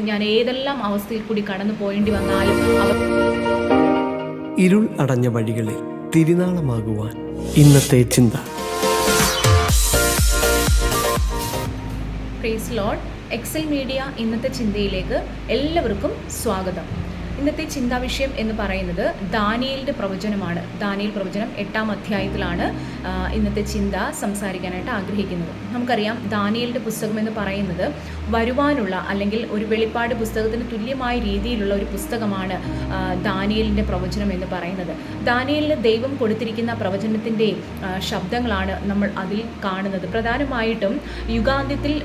ഞാൻ ഏതെല്ലാം അവസ്ഥയിൽ കൂടി കടന്നു പോയേണ്ടി വന്നാലും ഇരുൾ അടഞ്ഞ വഴികളിൽ തിരുനാളമാകുവാൻ ഇന്നത്തെ ചിന്ത. Praise Lord. എക്സൽ മീഡിയ ഇന്നത്തെ ചിന്തയിലേക്ക് എല്ലാവർക്കും സ്വാഗതം. ഇന്നത്തെ ചിന്താവിഷയം എന്ന് പറയുന്നത് ദാനിയേലിൻ്റെ പ്രവചനമാണ്. ദാനിയേൽ പ്രവചനം 8-ാം അധ്യായത്തിലാണ് ഇന്നത്തെ ചിന്ത സംസാരിക്കാനായിട്ട് ആഗ്രഹിക്കുന്നത്. നമുക്കറിയാം ദാനിയേലിൻ്റെ പുസ്തകം എന്ന് പറയുന്നത് വരുവാനുള്ള അല്ലെങ്കിൽ ഒരു വെളിപ്പാട് പുസ്തകത്തിന് തുല്യമായ രീതിയിലുള്ള ഒരു പുസ്തകമാണ് ദാനിയേലിൻ്റെ പ്രവചനം എന്ന് പറയുന്നത്. ദാനിയേലിന് ദൈവം കൊടുത്തിരിക്കുന്ന പ്രവചനത്തിൻ്റെ ശബ്ദങ്ങളാണ് നമ്മൾ അതിൽ കാണുന്നത്. പ്രധാനമായിട്ടും യുഗാന്ത്യത്തിൽ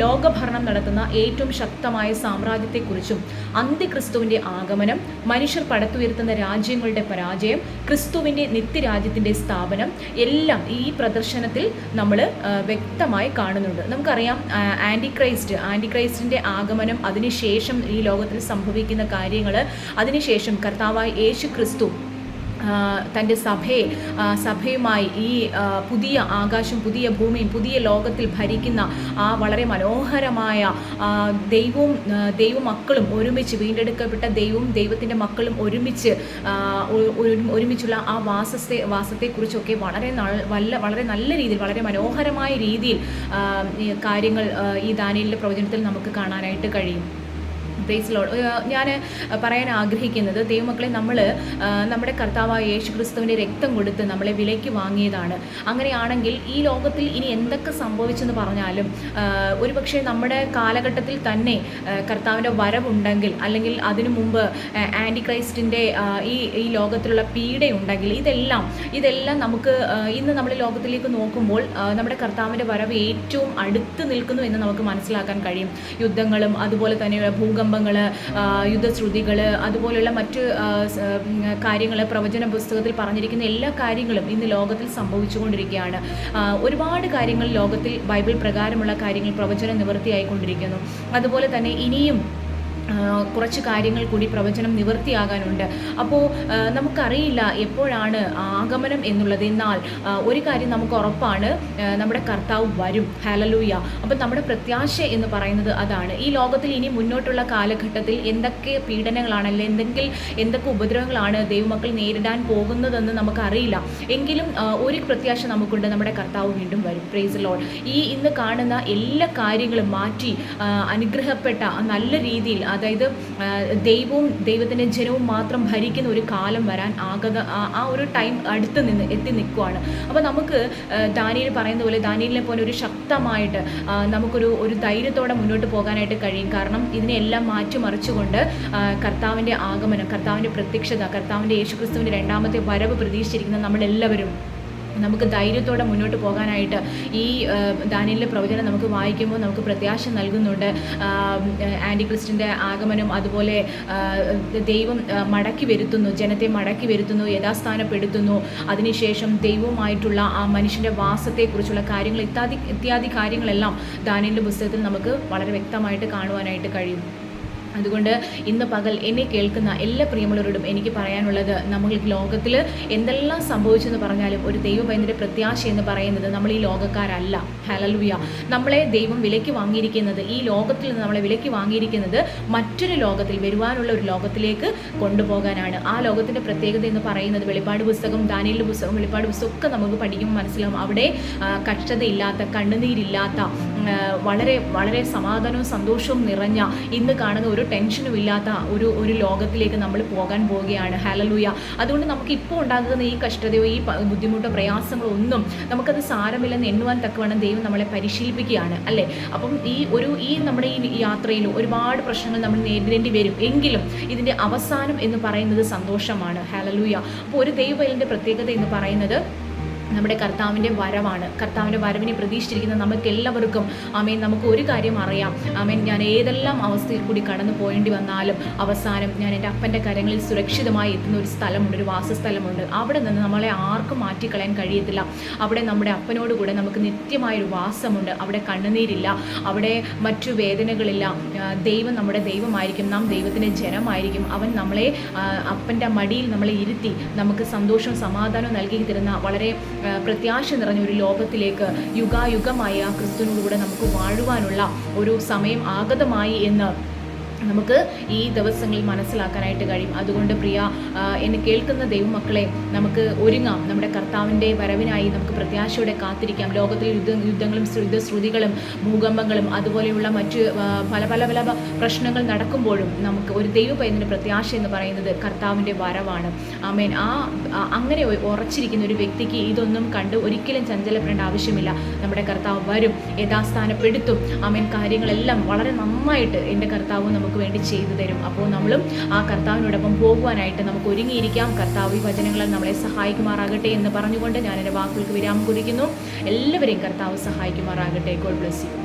ലോകഭരണം നടത്തുന്ന ഏറ്റവും ശക്തമായ സാമ്രാജ്യത്തെക്കുറിച്ചും അന്ത്യക്രിസ്തുവിൻ്റെ ആഗമനം, മനുഷ്യർ പടുത്തുയർത്തുന്ന രാജ്യങ്ങളുടെ പരാജയം, ക്രിസ്തുവിൻ്റെ നിത്യരാജ്യത്തിൻ്റെ സ്ഥാപനം എല്ലാം ഈ പ്രദർശനത്തിൽ നമ്മൾ വ്യക്തമായി കാണുന്നുണ്ട്. നമുക്കറിയാം ആൻറ്റിക്രൈസ്റ്റിൻ്റെ ആഗമനം, അതിനുശേഷം ഈ ലോകത്തിൽ സംഭവിക്കുന്ന കാര്യങ്ങൾ, അതിനുശേഷം കർത്താവായ യേശു ക്രിസ്തു തൻ്റെ സഭയുമായി ഈ പുതിയ ആകാശം, പുതിയ ഭൂമിയും പുതിയ ലോകത്തിൽ ഭരിക്കുന്ന ആ വളരെ മനോഹരമായ ദൈവമക്കളും ഒരുമിച്ച്, വീണ്ടെടുക്കപ്പെട്ട ദൈവത്തിൻ്റെ മക്കളും ഒരുമിച്ചുള്ള ആ വാസത്തെക്കുറിച്ചൊക്കെ വളരെ നല്ല രീതിയിൽ, വളരെ മനോഹരമായ രീതിയിൽ കാര്യങ്ങൾ ഈ ദാനിയേലിൻ്റെ പ്രവചനത്തിൽ നമുക്ക് കാണാനായിട്ട് കഴിയും. Praise Lord. ഞാൻ പറയാൻ ആഗ്രഹിക്കുന്നത്, ദൈവമക്കളെ, നമ്മുടെ കർത്താവായ യേശു ക്രിസ്തുവിൻ്റെ രക്തം കൊടുത്ത് നമ്മളെ വിലയ്ക്ക് വാങ്ങിയതാണ്. അങ്ങനെയാണെങ്കിൽ ഈ ലോകത്തിൽ ഇനി എന്തൊക്കെ സംഭവിച്ചെന്ന് പറഞ്ഞാലും ഒരുപക്ഷെ നമ്മുടെ കാലഘട്ടത്തിൽ തന്നെ കർത്താവിൻ്റെ വരവുണ്ടെങ്കിൽ, അല്ലെങ്കിൽ അതിനു മുമ്പ് ആൻറ്റിക്രൈസ്റ്റിൻ്റെ ഈ ലോകത്തിലുള്ള പീഡയുണ്ടെങ്കിൽ, ഇതെല്ലാം നമുക്ക് ഇന്ന് നമ്മൾ ലോകത്തിലേക്ക് നോക്കുമ്പോൾ നമ്മുടെ കർത്താവിൻ്റെ വരവ് ഏറ്റവും അടുത്ത് നിൽക്കുന്നു എന്ന് നമുക്ക് മനസ്സിലാക്കാൻ കഴിയും. യുദ്ധങ്ങളും അതുപോലെ തന്നെ ഭൂകമ്പങ്ങൾ, യുദ്ധശ്രുതികൾ, അതുപോലെയുള്ള മറ്റ് കാര്യങ്ങൾ, പ്രവചന പുസ്തകത്തിൽ പറഞ്ഞിരിക്കുന്ന എല്ലാ കാര്യങ്ങളും ഇന്ന് ലോകത്തിൽ സംഭവിച്ചുകൊണ്ടിരിക്കുകയാണ്. ഒരുപാട് കാര്യങ്ങൾ ലോകത്തിൽ ബൈബിൾ പ്രകാരമുള്ള കാര്യങ്ങൾ പ്രവചനം നിവൃത്തിയായിക്കൊണ്ടിരിക്കുന്നു. അതുപോലെ തന്നെ ഇനിയും കുറച്ച് കാര്യങ്ങൾ കൂടി പ്രവചനം നിവൃത്തിയാകാനുണ്ട്. അപ്പോൾ നമുക്കറിയില്ല എപ്പോഴാണ് ആഗമനം എന്നുള്ളത്. എന്നാൽ ഒരു കാര്യം നമുക്ക് ഉറപ്പാണ്, നമ്മുടെ കർത്താവ് വരും. ഹല്ലേലൂയ. അപ്പോൾ നമ്മുടെ പ്രത്യാശ എന്ന് പറയുന്നത് അതാണ്. ഈ ലോകത്തിൽ ഇനി മുന്നോട്ടുള്ള കാലഘട്ടത്തിൽ എന്തൊക്കെ പീഡനങ്ങളാണ്, അല്ലെങ്കിൽ എന്തൊക്കെ ഉപദ്രവങ്ങളാണ് ദൈവമക്കൾ നേരിടാൻ പോകുന്നതെന്ന് നമുക്കറിയില്ല. എങ്കിലും ഒരു പ്രത്യാശ നമുക്കുണ്ട്, നമ്മുടെ കർത്താവ് വീണ്ടും വരും. Praise Lord. ഈ ഇന്ന് കാണുന്ന എല്ലാ കാര്യങ്ങളും മാറ്റി അനുഗ്രഹപ്പെട്ട നല്ല രീതിയിൽ, അതായത് ദൈവത്തിൻ്റെ ജനവും മാത്രം ഭരിക്കുന്ന ഒരു കാലം വരാൻ ആ ഒരു ടൈം എത്തി നിൽക്കുവാണ്. അപ്പോൾ നമുക്ക് ദാനിയേൽ പറയുന്ന പോലെ, ദാനിയേലിനെ പോലെ ഒരു ശക്തമായിട്ട് നമുക്കൊരു ധൈര്യത്തോടെ മുന്നോട്ട് പോകാനായിട്ട് കഴിയും. കാരണം ഇതിനെല്ലാം മാറ്റിമറിച്ചുകൊണ്ട് കർത്താവിൻ്റെ ആഗമനം, കർത്താവിൻ്റെ പ്രത്യക്ഷത, കർത്താവിൻ്റെ യേശുക്രിസ്തുവിൻ്റെ രണ്ടാമത്തെ വരവ് പ്രതീക്ഷിച്ചിരിക്കുന്ന നമ്മളെല്ലാവരും നമുക്ക് ധൈര്യത്തോടെ മുന്നോട്ട് പോകാനായിട്ട് ഈ ദാനിയേലിൻ്റെ പ്രവചനം നമുക്ക് വായിക്കുമ്പോൾ നമുക്ക് പ്രത്യാശ നൽകുന്നുണ്ട്. ആൻറ്റിക്രിസ്റ്റിൻ്റെ ആഗമനം, അതുപോലെ ദൈവം മടക്കി വരുത്തുന്നു, ജനത്തെ മടക്കി വരുത്തുന്നു, യഥാസ്ഥാനപ്പെടുത്തുന്നു. അതിനുശേഷം ദൈവവുമായിട്ടുള്ള ആ മനുഷ്യൻ്റെ വാസത്തെക്കുറിച്ചുള്ള കാര്യങ്ങൾ, ഇത്യാദി കാര്യങ്ങളെല്ലാം ദാനിയേലിൻ്റെ പുസ്തകത്തിൽ നമുക്ക് വളരെ വ്യക്തമായിട്ട് കാണുവാനായിട്ട് കഴിയും. അതുകൊണ്ട് ഇന്ന് പകൽ എന്നെ കേൾക്കുന്ന എല്ലാ പ്രിയമുള്ളവരോടും എനിക്ക് പറയാനുള്ളത്, നമ്മൾ ലോകത്തിൽ എന്തെല്ലാം സംഭവിച്ചെന്ന് പറഞ്ഞാലും ഒരു ദൈവഭയത്തിൻ്റെ പ്രത്യാശ എന്ന് പറയുന്നത് നമ്മൾ ഈ ലോകക്കാരല്ല. ഹല്ലേലൂയ. നമ്മളെ ദൈവം വിലയ്ക്ക് വാങ്ങിയിരിക്കുന്നത്, ഈ ലോകത്തിൽ നിന്ന് നമ്മളെ വിലയ്ക്ക് വാങ്ങിയിരിക്കുന്നത് മറ്റൊരു ലോകത്തിൽ, വരുവാനുള്ള ഒരു ലോകത്തിലേക്ക് കൊണ്ടുപോകാനാണ്. ആ ലോകത്തിൻ്റെ പ്രത്യേകത എന്ന് പറയുന്നത് വെളിപ്പാട് പുസ്തകം, ദാനിയേലിൻ്റെ പുസ്തകം, വെളിപ്പാട് പുസ്തകം ഒക്കെ നമുക്ക് പഠിക്കുമ്പോൾ മനസ്സിലാവും. അവിടെ കഷ്ടതയില്ലാത്ത, കണ്ണുനീരില്ലാത്ത, വളരെ വളരെ സമാധാനവും സന്തോഷവും നിറഞ്ഞ, ഇന്ന് കാണുന്ന ഒരു ടെൻഷനും ഇല്ലാത്ത ഒരു ലോകത്തിലേക്ക് നമ്മൾ പോകാൻ പോവുകയാണ്. ഹല്ലേലൂയ. അതുകൊണ്ട് നമുക്ക് ഇപ്പോൾ ഉണ്ടാകുന്ന ഈ കഷ്ടതയോ ഈ ബുദ്ധിമുട്ടോ പ്രയാസങ്ങളോ ഒന്നും നമുക്കത് സാരമില്ലെന്ന് എണ്ണുവാൻ തക്കവണ്ണം ദൈവം നമ്മളെ പരിശീലിപ്പിക്കുകയാണ്, അല്ലേ? അപ്പം ഈ നമ്മുടെ ഈ യാത്രയിൽ ഒരുപാട് പ്രശ്നങ്ങൾ നമ്മൾ നേരിടേണ്ടി വരും. എങ്കിലും ഇതിൻ്റെ അവസാനം എന്ന് പറയുന്നത് സന്തോഷമാണ്. ഹല്ലേലൂയ. അപ്പോൾ ഒരു ദൈവത്തിൻ്റെ പ്രത്യേകത എന്ന് പറയുന്നത് നമ്മുടെ കർത്താവിൻ്റെ വരവാണ്. കർത്താവിൻ്റെ വരവിനെ പ്രതീക്ഷിച്ചിരിക്കുന്ന നമുക്ക് എല്ലാവർക്കും ആമേൻ, നമുക്ക് ഒരു കാര്യം അറിയാം. ആമേൻ, ഞാൻ ഏതെല്ലാം അവസ്ഥയിൽ കൂടി കടന്നു പോയേണ്ടി വന്നാലും അവസാനം ഞാൻ എൻ്റെ അപ്പൻ്റെ കരങ്ങളിൽ സുരക്ഷിതമായി എത്തുന്ന ഒരു സ്ഥലമുണ്ട്, ഒരു വാസസ്ഥലമുണ്ട്. അവിടെ നിന്ന് നമ്മളെ ആർക്കും മാറ്റിക്കളയാൻ കഴിയത്തില്ല. അവിടെ നമ്മുടെ അപ്പനോട് കൂടെ നമുക്ക് നിത്യമായൊരു വാസമുണ്ട്. അവിടെ കണ്ണുനീരില്ല, അവിടെ മറ്റു വേദനകളില്ല. ദൈവം നമ്മുടെ ദൈവമായിരിക്കും, നാം ദൈവത്തിൻ്റെ ജനമായിരിക്കും. അവൻ നമ്മളെ അപ്പൻ്റെ മടിയിൽ നമ്മളെ ഇരുത്തി നമുക്ക് സന്തോഷവും സമാധാനവും നൽകി തരുന്ന വളരെ പ്രത്യാശ നിറഞ്ഞ ഒരു ലോകത്തിലേക്ക് യുഗായുഗമായി ആ ക്രിസ്തുവിനോടുകൂടെ നമുക്ക് വാഴുവാനുള്ള ഒരു സമയം ആഗതമായി എന്ന് നമുക്ക് ഈ ദിവസങ്ങളിൽ മനസ്സിലാക്കാനായിട്ട് കഴിയും. അതുകൊണ്ട് പ്രിയ എന്നെ കേൾക്കുന്ന ദൈവമക്കളെ, നമുക്ക് ഒരുങ്ങാം. നമ്മുടെ കർത്താവിൻ്റെ വരവിനായി നമുക്ക് പ്രത്യാശയോടെ കാത്തിരിക്കാം. ലോകത്തിൽ യുദ്ധങ്ങളും യുദ്ധശ്രുതികളും ഭൂകമ്പങ്ങളും അതുപോലെയുള്ള മറ്റ് പല പല പല പ്രശ്നങ്ങൾ നടക്കുമ്പോഴും നമുക്ക് ഒരു ദൈവപൈതലിൻ്റെ പ്രത്യാശ എന്ന് പറയുന്നത് കർത്താവിൻ്റെ വരവാണ്. ആമേൻ. അങ്ങനെ ഉറച്ചിരിക്കുന്ന ഒരു വ്യക്തിക്ക് ഇതൊന്നും കണ്ട് ഒരിക്കലും ചഞ്ചലപ്പെടേണ്ട ആവശ്യമില്ല. നമ്മുടെ കർത്താവ് വരും, യഥാസ്ഥാനപ്പെടുത്തും. ആമേൻ. കാര്യങ്ങളെല്ലാം വളരെ നന്നായിട്ട് എൻ്റെ കർത്താവ് നമുക്ക് വേണ്ടി ചെയ്തു തരും. അപ്പോൾ നമ്മളും ആ കർത്താവിനോടൊപ്പം പോകുവാനായിട്ട് നമുക്ക് ഒരുങ്ങിയിരിക്കാം. കർത്താവ് ഈ വചനങ്ങളിൽ നമ്മളെ സഹായിക്കുമാറാകട്ടെ എന്ന് പറഞ്ഞുകൊണ്ട് ഞാൻ എൻ്റെ വാക്കുകൾക്ക് വിരാമം കുറിക്കുന്നു. എല്ലാവരെയും കർത്താവ് സഹായിക്കുമാറാകട്ടെ. God bless you.